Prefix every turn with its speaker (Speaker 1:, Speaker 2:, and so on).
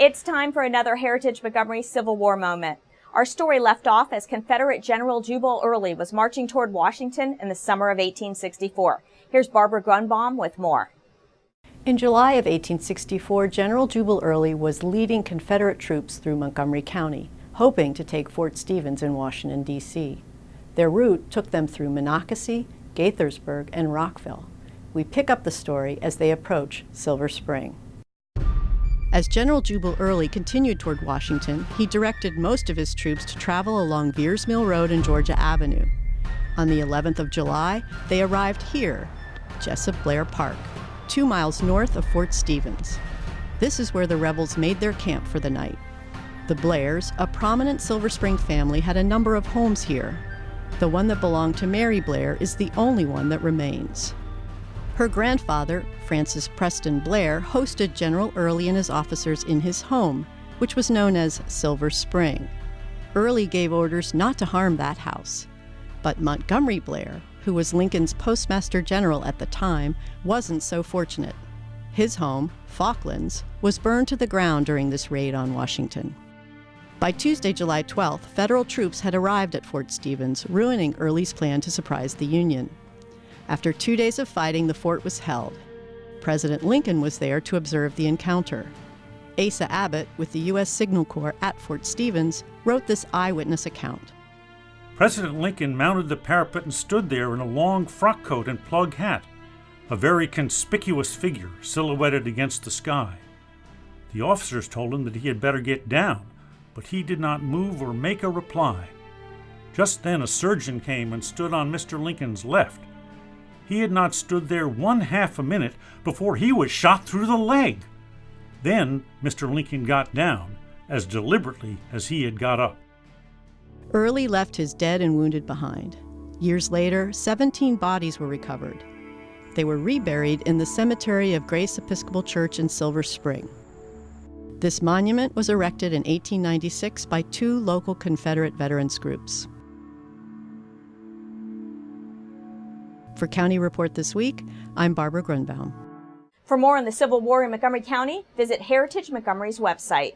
Speaker 1: It's time for another Heritage Montgomery Civil War moment. Our story left off as Confederate General Jubal Early was marching toward Washington in the summer of 1864. Here's Barbara Grunbaum with more.
Speaker 2: In July of 1864, General Jubal Early was leading Confederate troops through Montgomery County, hoping to take Fort Stevens in Washington, D.C. Their route took them through Monocacy, Gaithersburg, and Rockville. We pick up the story as they approach Silver Spring. As General Jubal Early continued toward Washington, he directed most of his troops to travel along Veers Mill Road and Georgia Avenue. On the 11th of July, they arrived here, Jessup Blair Park, 2 miles north of Fort Stevens. This is where the rebels made their camp for the night. The Blairs, a prominent Silver Spring family, had a number of homes here. The one that belonged to Mary Blair is the only one that remains. Her grandfather, Francis Preston Blair, hosted General Early and his officers in his home, which was known as Silver Spring. Early gave orders not to harm that house. But Montgomery Blair, who was Lincoln's postmaster general at the time, wasn't so fortunate. His home, Falklands, was burned to the ground during this raid on Washington. By Tuesday, July 12th, federal troops had arrived at Fort Stevens, ruining Early's plan to surprise the Union. After 2 days of fighting, the fort was held. President Lincoln was there to observe the encounter. Asa Abbott, with the U.S. Signal Corps at Fort Stevens, wrote this eyewitness account.
Speaker 3: President Lincoln mounted the parapet and stood there in a long frock coat and plug hat, a very conspicuous figure silhouetted against the sky. The officers told him that he had better get down, but he did not move or make a reply. Just then a surgeon came and stood on Mr. Lincoln's left. He had not stood there 1/2 a minute before he was shot through the leg. Then Mr. Lincoln got down, as deliberately as he had got up.
Speaker 2: Early left his dead and wounded behind. Years later, 17 bodies were recovered. They were reburied in the cemetery of Grace Episcopal Church in Silver Spring. This monument was erected in 1896 by 2 local Confederate veterans groups. For County Report This Week, I'm Barbara Grunbaum.
Speaker 1: For more on the Civil War in Montgomery County, visit Heritage Montgomery's website.